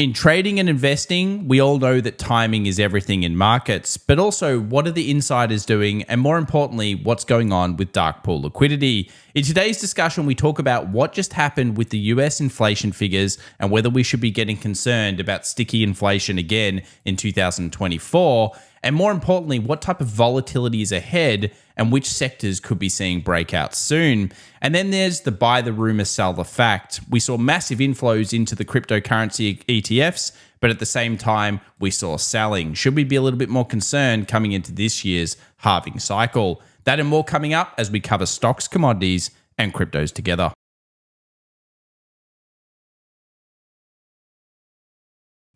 In trading and investing, we all know that timing is everything in markets, but also what are the insiders doing, and more importantly, what's going on with dark pool liquidity. In today's discussion, we talk about what just happened with the US inflation figures and whether we should be getting concerned about sticky inflation again in 2024, and more importantly, what type of volatility is ahead and which sectors could be seeing breakouts soon. And then there's the buy the rumor, sell the fact. We saw massive inflows into the cryptocurrency ETFs, but at the same time, we saw selling. Should we be a little bit more concerned coming into this year's halving cycle? That and more coming up as we cover stocks, commodities, and cryptos together.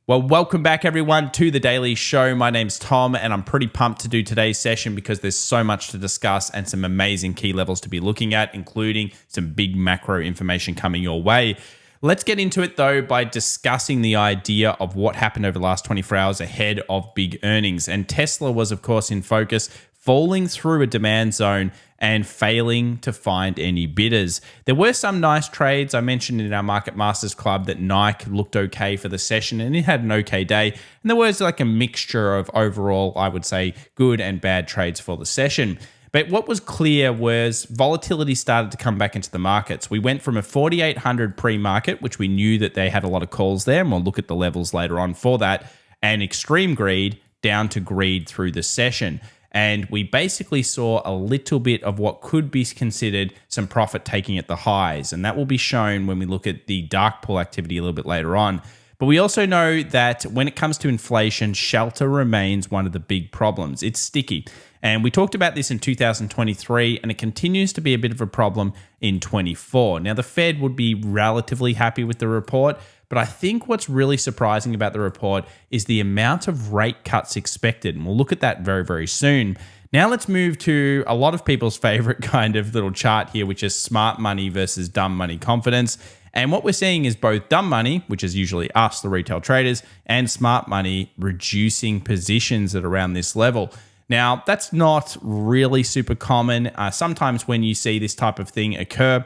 Well, welcome back everyone to the Daily Show. My name's Tom and I'm pretty pumped to do today's session because there's so much to discuss and some amazing key levels to be looking at, including some big macro information coming your way. Let's get into it though by discussing the idea of what happened over the last 24 hours ahead of big earnings. And Tesla was of course in focus, falling through a demand zone and failing to find any bidders. There were some nice trades. I mentioned in our Market Masters Club that Nike looked okay for the session and it had an okay day. And there was like a mixture of overall, I would say, good and bad trades for the session. But what was clear was volatility started to come back into the markets. We went from a 4,800 pre-market, which we knew that they had a lot of calls there, and we'll look at the levels later on for that, and extreme greed down to greed through the session. And we basically saw a little bit of what could be considered some profit taking at the highs. And that will be shown when we look at the dark pool activity a little bit later on. But we also know that when it comes to inflation, shelter remains one of the big problems. It's sticky. And we talked about this in 2023, and it continues to be a bit of a problem in 24. Now, the Fed would be relatively happy with the report, but I think what's really surprising about the report is the amount of rate cuts expected. And we'll look at that very, very soon. Now let's move to a lot of people's favorite kind of little chart here, which is smart money versus dumb money confidence. And what we're seeing is both dumb money, which is usually us, the retail traders, and smart money reducing positions at around this level. Now, that's not really super common. Sometimes when you see this type of thing occur,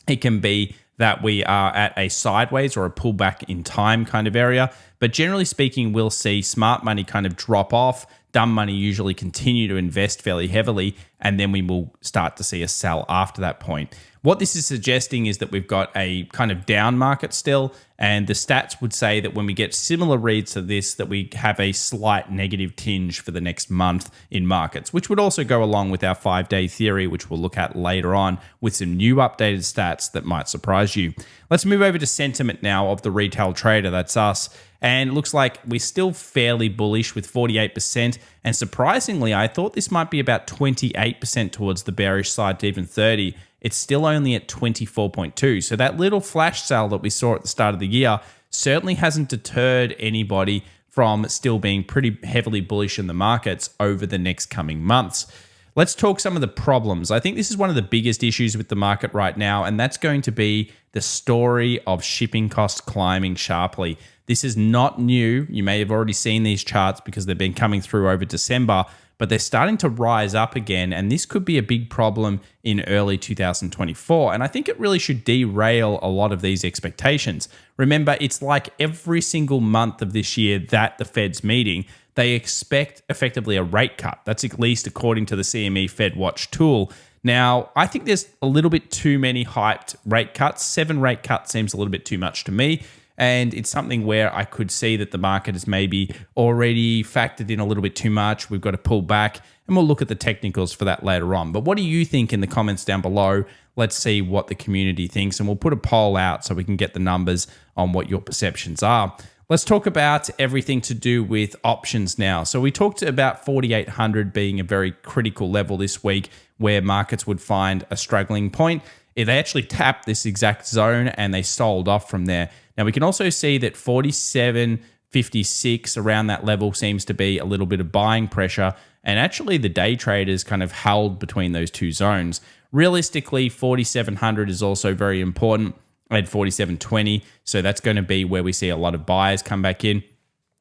it can be that we are at a sideways or a pullback in time kind of area. But generally speaking, we'll see smart money kind of drop off. Dumb money usually continue to invest fairly heavily, and then we will start to see a sell after that point. What this is suggesting is that we've got a kind of down market still, and the stats would say that when we get similar reads to this, that we have a slight negative tinge for the next month in markets, which would also go along with our 5-day theory, which we'll look at later on with some new updated stats that might surprise you. Let's move over to sentiment now of the retail trader, that's us. And it looks like we're still fairly bullish with 48%. And surprisingly, I thought this might be about 28% towards the bearish side to even 30. It's still only at 24.2. So that little flash sale that we saw at the start of the year certainly hasn't deterred anybody from still being pretty heavily bullish in the markets over the next coming months. Let's talk some of the problems. I think this is one of the biggest issues with the market right now, and that's going to be the story of shipping costs climbing sharply. This is not new. You may have already seen these charts because they've been coming through over December, but they're starting to rise up again, and this could be a big problem in early 2024. And I think it really should derail a lot of these expectations. Remember, it's like every single month of this year that the Fed's meeting, they expect effectively a rate cut. That's at least according to the CME Fed Watch tool. Now, I think there's a little bit too many hyped rate cuts. 7 rate cuts seems a little bit too much to me. And it's something where I could see that the market has maybe already factored in a little bit too much. We've got to pull back, and we'll look at the technicals for that later on. But what do you think in the comments down below? Let's see what the community thinks, and we'll put a poll out so we can get the numbers on what your perceptions are. Let's talk about everything to do with options now. So we talked about 4,800 being a very critical level this week where markets would find a struggling point. They actually tapped this exact zone and they sold off from there. Now we can also see that 47.56 around that level seems to be a little bit of buying pressure, and actually the day traders kind of held between those two zones. Realistically, 4,700 is also very important at 47.20, so that's going to be where we see a lot of buyers come back in.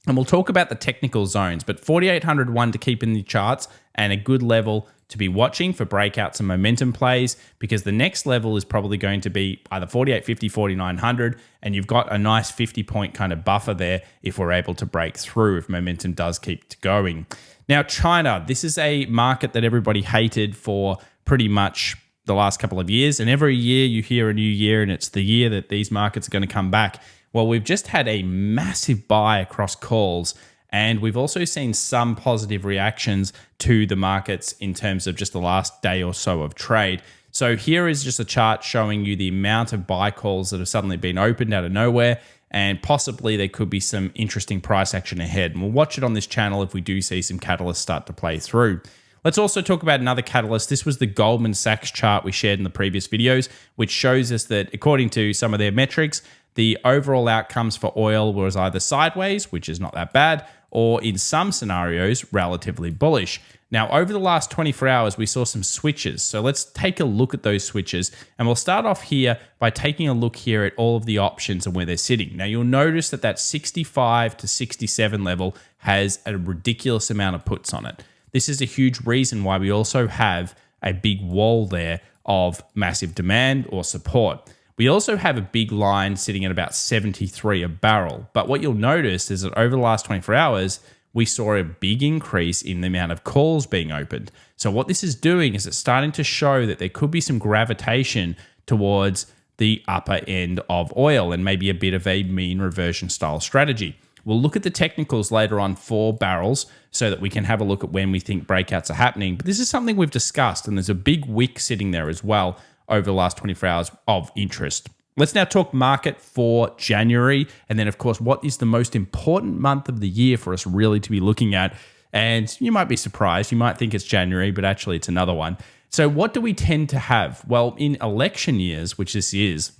And we'll talk about the technical zones, but 4,800 one to keep in the charts and a good level to be watching for breakouts and momentum plays, because the next level is probably going to be either 4850, 4900, and you've got a nice 50-point kind of buffer there if we're able to break through, if momentum does keep going. Now, China, this is a market that everybody hated for pretty much the last couple of years, and every year you hear a new year and it's the year that these markets are going to come back. Well, we've just had a massive buy across calls, and we've also seen some positive reactions to the markets in terms of just the last day or so of trade. So here is just a chart showing you the amount of buy calls that have suddenly been opened out of nowhere, and possibly there could be some interesting price action ahead. And we'll watch it on this channel if we do see some catalysts start to play through. Let's also talk about another catalyst. This was the Goldman Sachs chart we shared in the previous videos, which shows us that according to some of their metrics, the overall outcomes for oil was either sideways, which is not that bad, or in some scenarios, relatively bullish. Now, over the last 24 hours, we saw some switches. So let's take a look at those switches. And we'll start off here by taking a look here at all of the options and where they're sitting. Now, you'll notice that that 65 to 67 level has a ridiculous amount of puts on it. This is a huge reason why we also have a big wall there of massive demand or support. We also have a big line sitting at about 73 a barrel. But what you'll notice is that over the last 24 hours, we saw a big increase in the amount of calls being opened. So what this is doing is it's starting to show that there could be some gravitation towards the upper end of oil and maybe a bit of a mean reversion style strategy. We'll look at the technicals later on for barrels so that we can have a look at when we think breakouts are happening. But this is something we've discussed, and there's a big wick sitting there as well over the last 24 hours of interest. Let's now talk market for January. And then, of course, what is the most important month of the year for us really to be looking at? And you might be surprised. You might think it's January, but actually it's another one. So what do we tend to have? Well, in election years, which this is,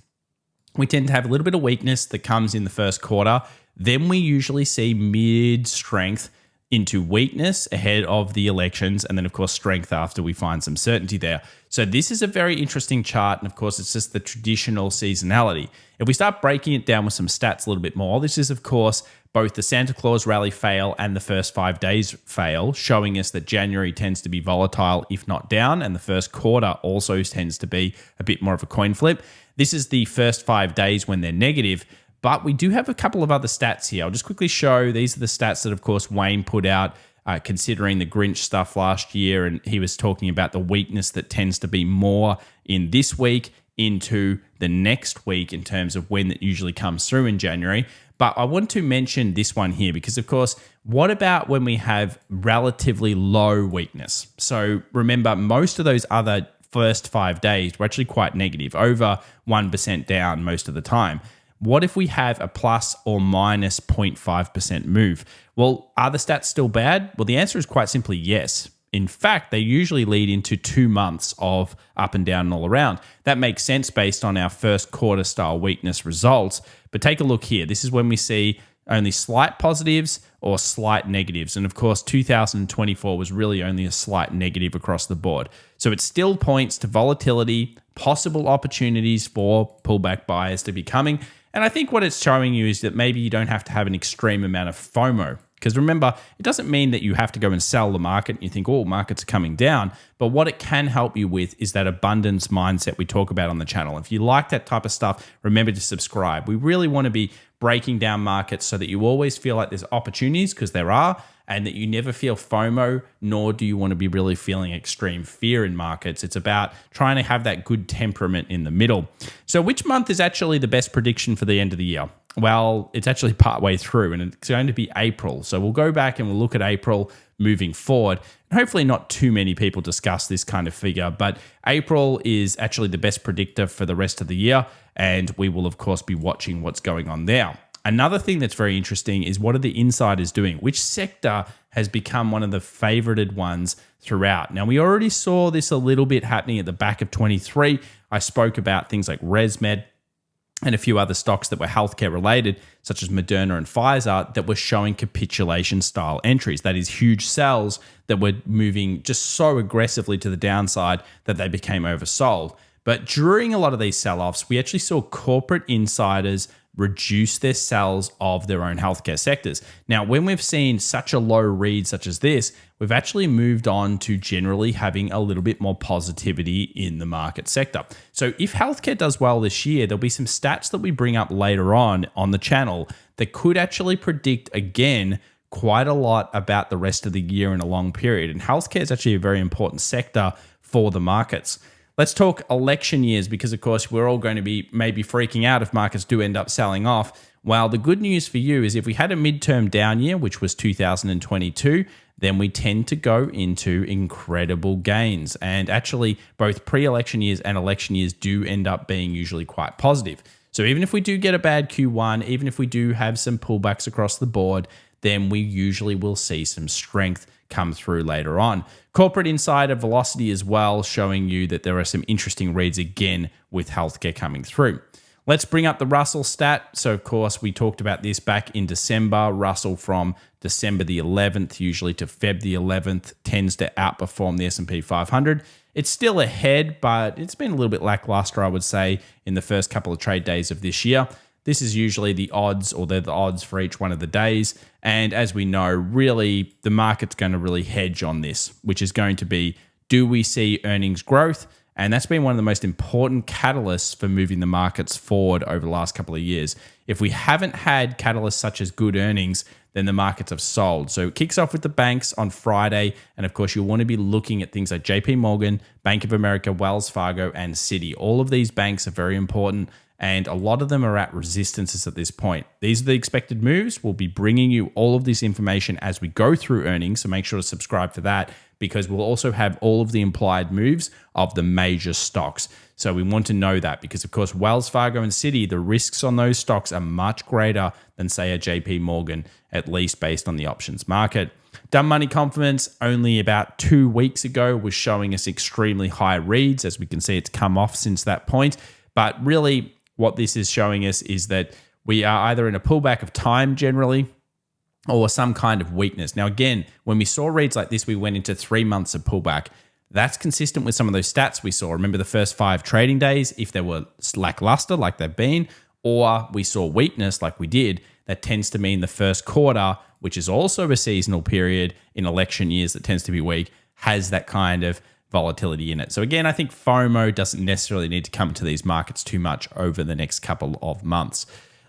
we tend to have a little bit of weakness that comes in the first quarter. Then we usually see mid-strength into weakness ahead of the elections, and then, of course, strength after we find some certainty there. So this is a very interesting chart, and, of course, it's just the traditional seasonality. If we start breaking it down with some stats a little bit more, this is, of course, both the Santa Claus rally fail and the first 5 days fail, showing us that January tends to be volatile, if not down, and the first quarter also tends to be a bit more of a coin flip. This is the first 5 days when they're negative. But we do have a couple of other stats here. I'll just quickly show. These are the stats that, of course, Wayne put out considering the Grinch stuff last year. And he was talking about the weakness that tends to be more in this week into the next week in terms of when it usually comes through in January. But I want to mention this one here because, of course, what about when we have relatively low weakness? So remember, most of those other first 5 days were actually quite negative, over 1% down most of the time. What if we have a plus or minus 0.5% move? Well, are the stats still bad? Well, the answer is quite simply yes. In fact, they usually lead into 2 months of up and down and all around. That makes sense based on our first quarter style weakness results. But take a look here. This is when we see only slight positives or slight negatives. And of course, 2024 was really only a slight negative across the board. So it still points to volatility, possible opportunities for pullback buyers to be coming. And I think what it's showing you is that maybe you don't have to have an extreme amount of FOMO. Because remember, it doesn't mean that you have to go and sell the market and you think, oh, markets are coming down. But what it can help you with is that abundance mindset we talk about on the channel. If you like that type of stuff, remember to subscribe. We really want to be breaking down markets so that you always feel like there's opportunities, because there are, and that you never feel FOMO, nor do you want to be really feeling extreme fear in markets. It's about trying to have that good temperament in the middle. So which month is actually the best prediction for the end of the year? Well, it's actually partway through, and it's going to be April. So we'll go back and we'll look at April moving forward. And hopefully not too many people discuss this kind of figure, but April is actually the best predictor for the rest of the year, and we will, of course, be watching what's going on there. Another thing that's very interesting is what are the insiders doing? Which sector has become one of the favorited ones throughout? Now, we already saw this a little bit happening at the back of 23. I spoke about things like ResMed and a few other stocks that were healthcare related, such as Moderna and Pfizer, that were showing capitulation style entries. That is huge sells that were moving just so aggressively to the downside that they became oversold. But during a lot of these sell-offs, we actually saw corporate insiders reduce their sales of their own healthcare sectors. Now, when we've seen such a low read such as this, we've actually moved on to generally having a little bit more positivity in the market sector. So if healthcare does well this year, there'll be some stats that we bring up later on the channel that could actually predict, again, quite a lot about the rest of the year in a long period. And healthcare is actually a very important sector for the markets. Let's talk election years because, of course, we're all going to be maybe freaking out if markets do end up selling off. Well, the good news for you is if we had a midterm down year, which was 2022, then we tend to go into incredible gains. And actually, both pre-election years and election years do end up being usually quite positive. So even if we do get a bad Q1, even if we do have some pullbacks across the board, then we usually will see some strength come through later on. Corporate Insider Velocity as well, showing you that there are some interesting reads again with healthcare coming through. Let's bring up the Russell stat. So, of course, we talked about this back in December. Russell from December the 11th, usually to Feb the 11th, tends to outperform the S&P 500. It's still ahead, but it's been a little bit lackluster, I would say, in the first couple of trade days of this year. This is usually the odds, or they're the odds for each one of the days. And as we know, really, the market's going to really hedge on this, which is going to be, do we see earnings growth? And that's been one of the most important catalysts for moving the markets forward over the last couple of years. If we haven't had catalysts such as good earnings, then the markets have sold. So it kicks off with the banks on Friday. And of course, you'll want to be looking at things like JP Morgan, Bank of America, Wells Fargo, and Citi. All of these banks are very important, and a lot of them are at resistances at this point. These are the expected moves. We'll be bringing you all of this information as we go through earnings, so make sure to subscribe for that, because we'll also have all of the implied moves of the major stocks. So we want to know that because, of course, Wells Fargo and Citi, the risks on those stocks are much greater than, say, a JP Morgan, at least based on the options market. Dumb money confidence only about 2 weeks ago was showing us extremely high reads. As we can see, it's come off since that point. But really, what this is showing us is that we are either in a pullback of time generally or some kind of weakness. Now, again, when we saw reads like this, we went into 3 months of pullback. That's consistent with some of those stats we saw. Remember the first 5 trading days, if they were lackluster like they've been, or we saw weakness like we did, that tends to mean the first quarter, which is also a seasonal period in election years that tends to be weak, has that kind of volatility in it. So again, I think FOMO doesn't necessarily need to come to these markets too much over the next couple of months.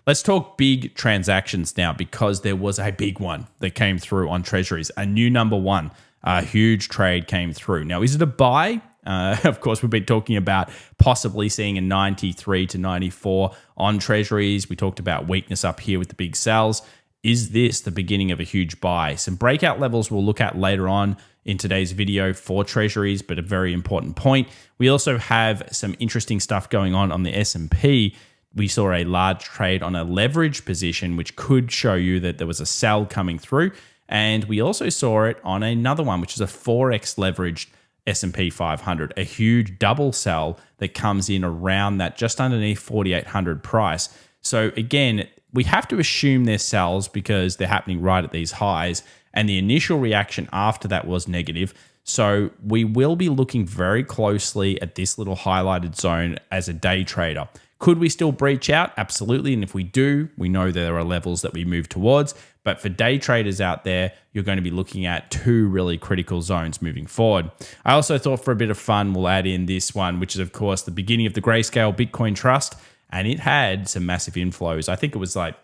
Let's talk big transactions now, because there was a big one that came through on treasuries, a new number one, a huge trade came through. Now, is it a buy? Of course, we've been talking about possibly seeing a 93 to 94 on treasuries. We talked about weakness up here with the big sells. Is this the beginning of a huge buy? Some breakout levels we'll look at later on in today's video for treasuries, but a very important point. We also have some interesting stuff going on the S&P. We saw a large trade on a leverage position, which could show you that there was a sell coming through. And we also saw it on another one, which is a 4x leveraged S&P 500, a huge double sell that comes in around that just underneath 4,800 price. So again, we have to assume they're sells because they're happening right at these highs. And the initial reaction after that was negative. So we will be looking very closely at this little highlighted zone as a day trader. Could we still breach out? Absolutely. And if we do, we know there are levels that we move towards. But for day traders out there, you're going to be looking at 2 really critical zones moving forward. I also thought for a bit of fun, we'll add in this one, which is, of course, the beginning of the Grayscale Bitcoin Trust. And it had some massive inflows. I think it was like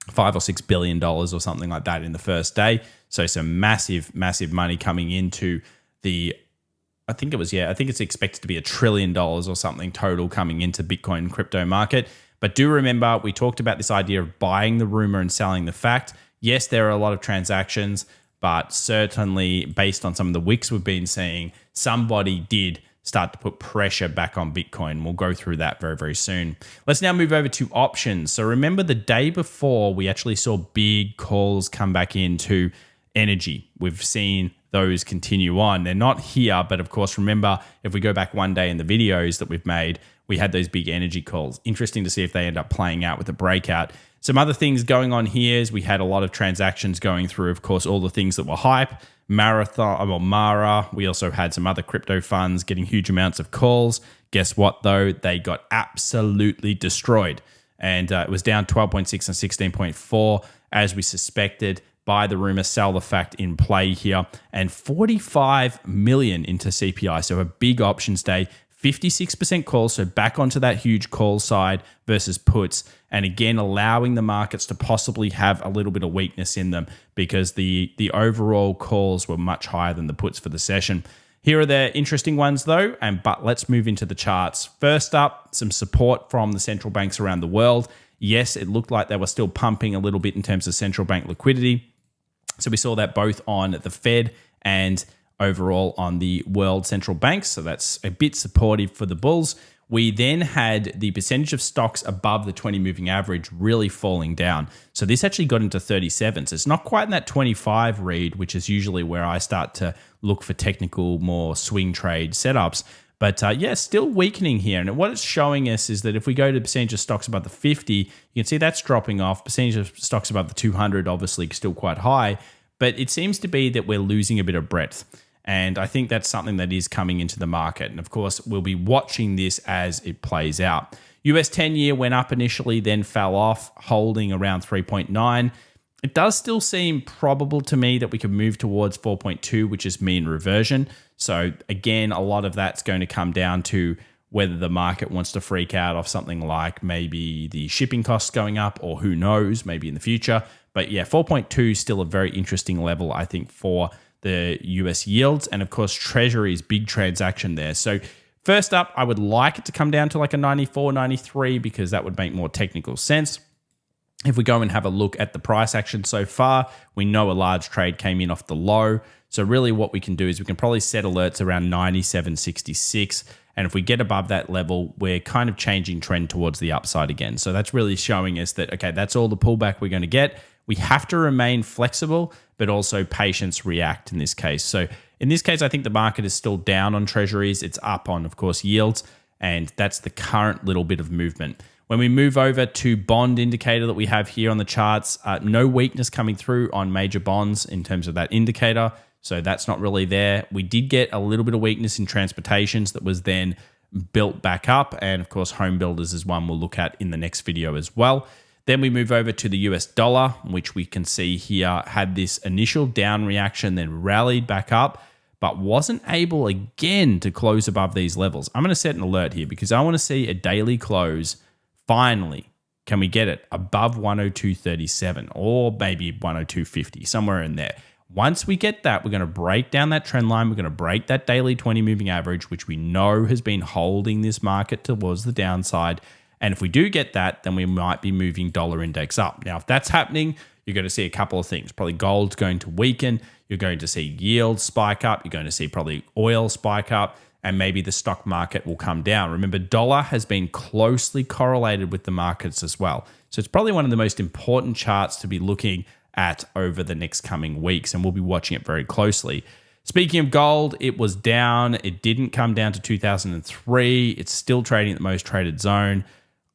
$5 or $6 billion or something like that in the first day. So some massive money coming into the, I think it's expected to be $1 trillion or something total coming into Bitcoin and crypto market. But do remember, we talked about this idea of buying the rumor and selling the fact. Yes, there are a lot of transactions, but certainly based on some of the wicks we've been seeing, somebody did start to put pressure back on Bitcoin. We'll go through that very, very soon. Let's now move over to options. So remember the day before, we actually saw big calls come back into energy. We've seen those continue on. They're not here, but of course, remember, if we go back one day in the videos that we've made, we had those big energy calls. Interesting to see if they end up playing out with a breakout. Some other things going on here is we had a lot of transactions going through, of course, all the things that were hype. Mara. We also had some other crypto funds getting huge amounts of calls. Guess what, though? They got absolutely destroyed. And it was down 12.6 and 16.4 as we suspected by the rumor, sell the fact in play here, and 45 million into CPI. So a big options day, 56% calls, so back onto that huge call side versus puts. And again, allowing the markets to possibly have a little bit of weakness in them because the overall calls were much higher than the puts for the session. Here are the interesting ones though, but let's move into the charts. First up, some support from the central banks around the world. Yes, it looked like they were still pumping a little bit in terms of central bank liquidity. So we saw that both on the Fed and overall on the world central banks. So that's a bit supportive for the bulls. We then had the percentage of stocks above the 20 moving average really falling down. So this actually got into 37. So it's not quite in that 25 read, which is usually where I start to look for technical, more swing trade setups. But still weakening here. And what it's showing us is that if we go to the percentage of stocks above the 50, you can see that's dropping off. Percentage of stocks above the 200, obviously still quite high. But it seems to be that we're losing a bit of breadth. And I think that's something that is coming into the market. And of course, we'll be watching this as it plays out. US 10-year went up initially, then fell off, holding around 3.9. It does still seem probable to me that we could move towards 4.2, which is mean reversion. So again, a lot of that's going to come down to whether the market wants to freak out off something like maybe the shipping costs going up, or who knows, maybe in the future. But yeah, 4.2 is still a very interesting level, I think, for the US yields. And of course, Treasury's big transaction there. So first up, I would like it to come down to like a 94, 93, because that would make more technical sense. If we go and have a look at the price action so far, we know a large trade came in off the low. So really what we can do is we can probably set alerts around 97.66. And if we get above that level, we're kind of changing trend towards the upside again. So that's really showing us that, okay, that's all the pullback we're going to get. We have to remain flexible, but also patience react in this case. So in this case, I think the market is still down on treasuries. It's up on, of course, yields. And that's the current little bit of movement. When we move over to bond indicator that we have here on the charts, no weakness coming through on major bonds in terms of that indicator. So that's not really there. We did get a little bit of weakness in transportations that was then built back up. And of course, home builders is one we'll look at in the next video as well. Then we move over to the US dollar, which we can see here had this initial down reaction, then rallied back up, but wasn't able again to close above these levels. I'm going to set an alert here because I want to see a daily close. Finally, can we get it above 102.37 or maybe 102.50, somewhere in there? Once we get that, we're going to break down that trend line. We're going to break that daily 20 moving average, which we know has been holding this market towards the downside. And if we do get that, then we might be moving dollar index up. Now, if that's happening, you're going to see a couple of things. Probably gold's going to weaken. You're going to see yields spike up. You're going to see probably oil spike up. And maybe the stock market will come down. Remember, dollar has been closely correlated with the markets as well. So it's probably one of the most important charts to be looking at over the next coming weeks. And we'll be watching it very closely. Speaking of gold, it was down. It didn't come down to 2003. It's still trading at the most traded zone.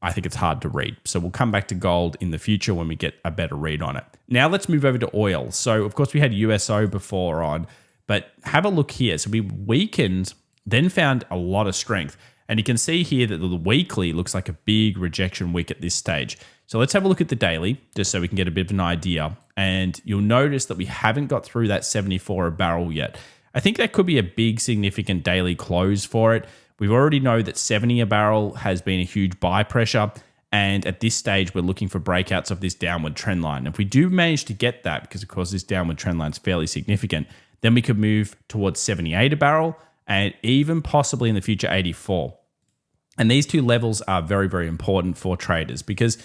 I think it's hard to read. So we'll come back to gold in the future when we get a better read on it. Now let's move over to oil. So of course we had USO before on, but have a look here. So we weakened, then found a lot of strength. And you can see here that the weekly looks like a big rejection week at this stage. So let's have a look at the daily, just so we can get a bit of an idea. And you'll notice that we haven't got through that 74 a barrel yet. I think that could be a big significant daily close for it. We already know that 70 a barrel has been a huge buy pressure. And at this stage, we're looking for breakouts of this downward trend line. If we do manage to get that, because of course this downward trend line is fairly significant, then we could move towards 78 a barrel and even possibly in the future 84. And these two levels are very, very important for traders because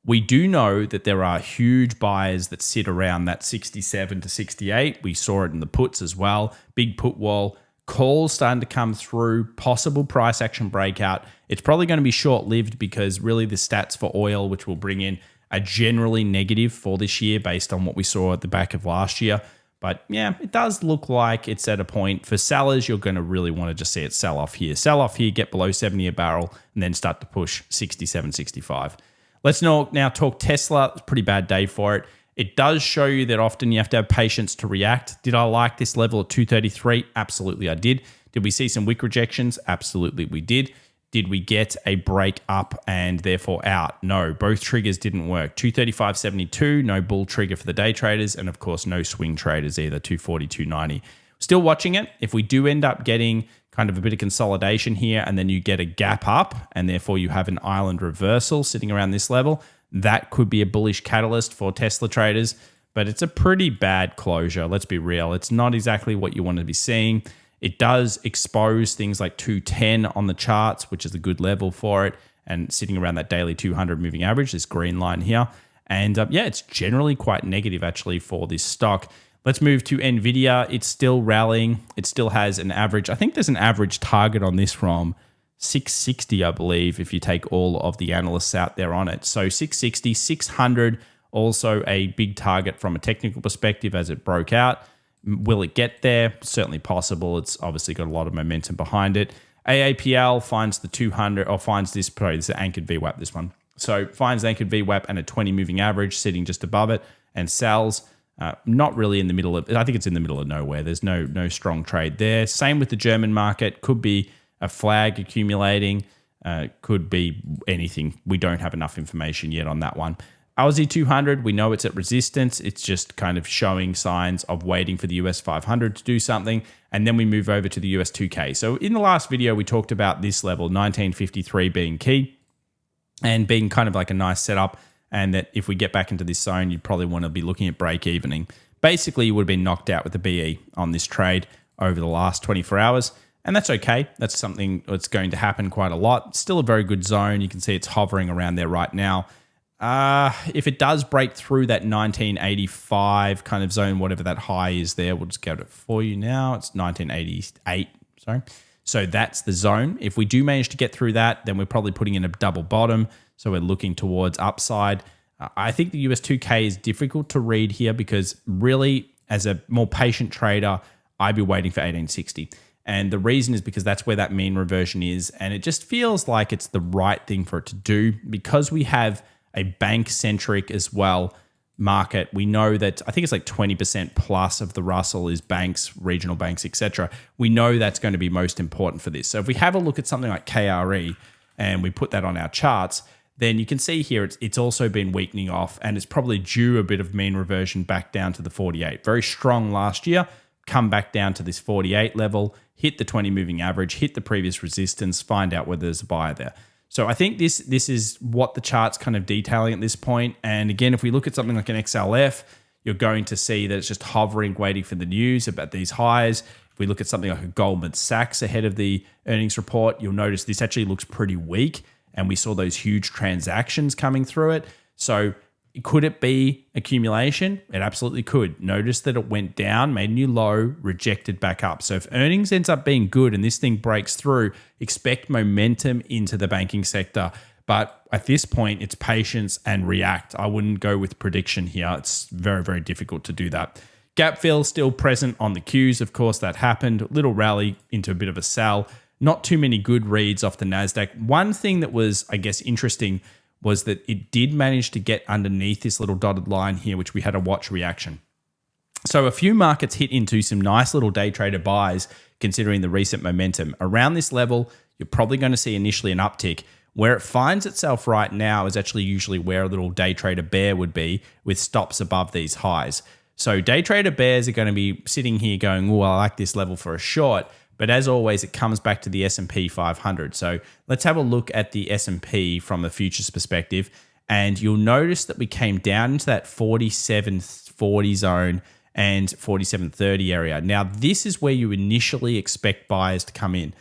we do know that there are huge buyers that sit around that 67 to 68. We saw it in the puts as well. Big put wall. Calls starting to come through, possible price action breakout. It's probably going to be short-lived because really the stats for oil, which we'll bring in, are generally negative for this year based on what we saw at the back of last year. But yeah, it does look like it's at a point. For sellers, you're going to really want to just see it sell off here. Sell off here, get below 70 a barrel, and then start to push 67, 65. Let's now talk Tesla. It's a pretty bad day for it. It does show you that often you have to have patience to react. Did I like this level at 233? Absolutely, I did. Did we see some wick rejections? Absolutely, we did. Did we get a break up and therefore out? No, both triggers didn't work. 235.72, no bull trigger for the day traders, and of course, no swing traders either, 240, 290. Still watching it. If we do end up getting kind of a bit of consolidation here and then you get a gap up and therefore you have an island reversal sitting around this level, that could be a bullish catalyst for Tesla traders, but it's a pretty bad closure. Let's be real. It's not exactly what you want to be seeing. It does expose things like 210 on the charts, which is a good level for it, and sitting around that daily 200 moving average, this green line here. And yeah, it's generally quite negative actually for this stock. Let's move to NVIDIA. It's still rallying. It still has an average. I think there's an average target on this from 660, I believe, if you take all of the analysts out there on it. So 660, 600, also a big target from a technical perspective as it broke out. Will it get there? Certainly possible. It's obviously got a lot of momentum behind it. AAPL finds the 200, or finds this, sorry, this is anchored VWAP, this one. So finds anchored VWAP and a 20 moving average sitting just above it and sells. Not really in the middle of, I think it's in the middle of nowhere. There's no strong trade there. Same with the German market. Could be a flag accumulating. Could be anything. We don't have enough information yet on that one. Aussie 200, we know it's at resistance. It's just kind of showing signs of waiting for the US 500 to do something. And then we move over to the US 2K. So in the last video, we talked about this level, 1953 being key and being kind of like a nice setup. And that if we get back into this zone, you'd probably want to be looking at break evening. Basically, you would have been knocked out with the BE on this trade over the last 24 hours. And that's okay. That's something that's going to happen quite a lot. Still a very good zone. You can see it's hovering around there right now. If it does break through that 1985 kind of zone, whatever that high is there, we'll just get it for you now. It's 1988, sorry. So that's the zone. If we do manage to get through that, then we're probably putting in a double bottom. So we're looking towards upside. I think the US 2K is difficult to read here because really, as a more patient trader, I'd be waiting for 1860. And the reason is because that's where that mean reversion is. And it just feels like it's the right thing for it to do because we have a bank-centric as well market. We know that I think it's like 20% plus of the Russell is banks, regional banks, etc. We know that's going to be most important for this. So if we have a look at something like KRE and we put that on our charts, then you can see here it's also been weakening off and it's probably due a bit of mean reversion back down to the 48. Very strong last year, come back down to this 48 level, hit the 20 moving average, hit the previous resistance, find out whether there's a buyer there. So I think this is what the chart's kind of detailing at this point. And again, if we look at something like an XLF, you're going to see that it's just hovering, waiting for the news about these highs. If we look at something like a Goldman Sachs ahead of the earnings report, you'll notice this actually looks pretty weak. And we saw those huge transactions coming through it. So could it be accumulation? It absolutely could. Notice that it went down, made a new low, rejected back up. So if earnings ends up being good and this thing breaks through, expect momentum into the banking sector. But at this point, it's patience and react. I wouldn't go with prediction here. It's very, very difficult to do that. Gap fill still present on the cues. Of course, that happened. Little rally into a bit of a sell. Not too many good reads off the NASDAQ. One thing that was, I guess, interesting was that it did manage to get underneath this little dotted line here, which we had a watch reaction. So a few markets hit into some nice little day trader buys, considering the recent momentum. Around this level, you're probably going to see initially an uptick. Where it finds itself right now is actually usually where a little day trader bear would be with stops above these highs. So day trader bears are going to be sitting here going, oh, I like this level for a short. But as always, it comes back to the S&P 500. So let's have a look at the S&P from the futures perspective. And you'll notice that we came down into that 47.40 zone and 47.30 area. Now, this is where you initially expect buyers to come in.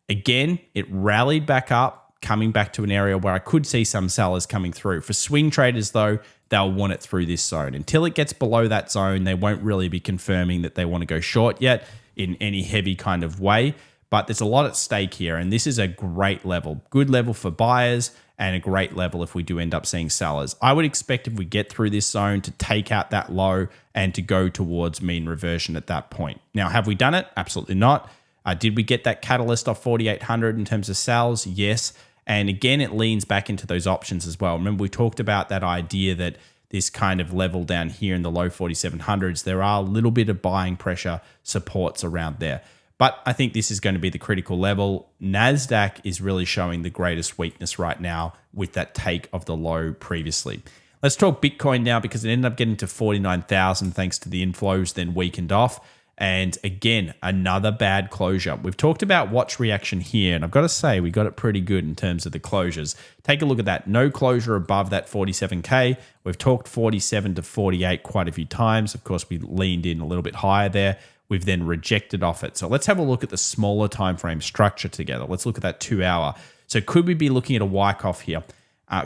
Again, it rallied back up, coming back to an area where I could see some sellers coming through. For swing traders, though, they'll want it through this zone. Until it gets below that zone, they won't really be confirming that they want to go short yet in any heavy kind of way. But there's a lot at stake here, and this is a great level. Good level for buyers and a great level if we do end up seeing sellers. I would expect if we get through this zone to take out that low and to go towards mean reversion at that point. Now, have we done it? Absolutely not. Did we get that catalyst off 4,800 in terms of sells? Yes. And again, it leans back into those options as well. Remember, we talked about that idea that this kind of level down here in the low 4700s, there are a little bit of buying pressure supports around there. But I think this is going to be the critical level. NASDAQ is really showing the greatest weakness right now with that take of the low previously. Let's talk Bitcoin now because it ended up getting to 49,000 thanks to the inflows, then weakened off. And again, another bad closure. We've talked about watch reaction here, and I've got to say we got it pretty good in terms of the closures. Take a look at that. No closure above that 47K. We've talked 47 to 48 quite a few times. Of course, we leaned in a little bit higher there. We've then rejected off it. So let's have a look at the smaller time frame structure together. Let's look at that 2 hour. So could we be looking at a Wyckoff here?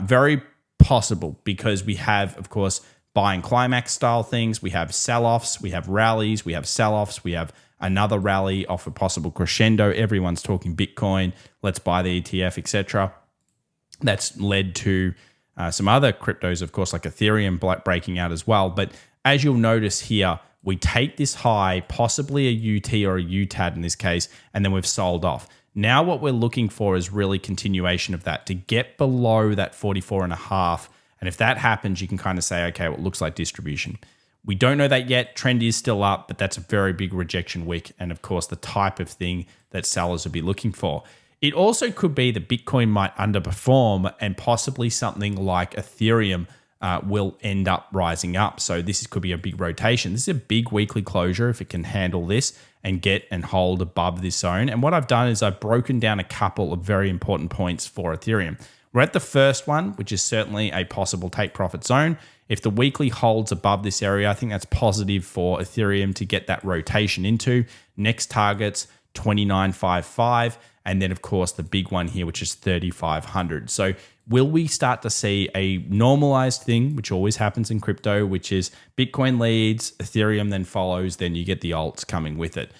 Very possible because we have, of course, buying climax style things. We have sell-offs, we have rallies, we have sell-offs, we have another rally off a possible crescendo. Everyone's talking Bitcoin. Let's buy the ETF, etc. That's led to some other cryptos, of course, like Ethereum breaking out as well. But as you'll notice here, we take this high, possibly a UT or a UTAD in this case, and then we've sold off. Now what we're looking for is really continuation of that to get below that 44.5. And if that happens, you can kind of say, okay, well, it looks like distribution. We don't know that yet. Trend is still up, but that's a very big rejection wick. And of course, the type of thing that sellers will be looking for. It also could be that Bitcoin might underperform and possibly something like Ethereum will end up rising up. So this could be a big rotation. This is a big weekly closure if it can handle this and get and hold above this zone. And what I've done is I've broken down a couple of very important points for Ethereum. We're at the first one, which is certainly a possible take profit zone. If the weekly holds above this area, I think that's positive for Ethereum to get that rotation into. Next targets, 29.55. And then, of course, the big one here, which is 3,500. So will we start to see a normalized thing, which always happens in crypto, which is Bitcoin leads, Ethereum then follows, then you get the alts coming with it.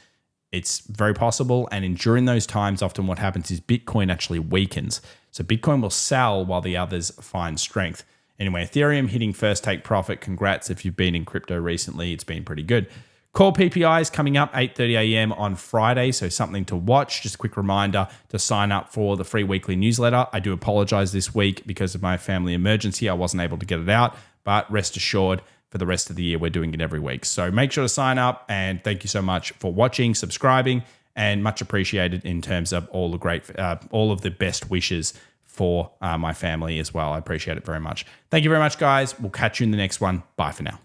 It's very possible. And during those times, often what happens is Bitcoin actually weakens. So Bitcoin will sell while the others find strength. Anyway, Ethereum hitting first take profit. Congrats if you've been in crypto recently. It's been pretty good. Core PPI is coming up 8:30 a.m. on Friday, so something to watch. Just a quick reminder to sign up for the free weekly newsletter. I do apologize this week because of my family emergency. I wasn't able to get it out, but rest assured, for the rest of the year, we're doing it every week. So make sure to sign up, and thank you so much for watching, subscribing, and much appreciated in terms of all of the best wishes for my family as well. I appreciate it very much. Thank you very much, guys. We'll catch you in the next one. Bye for now.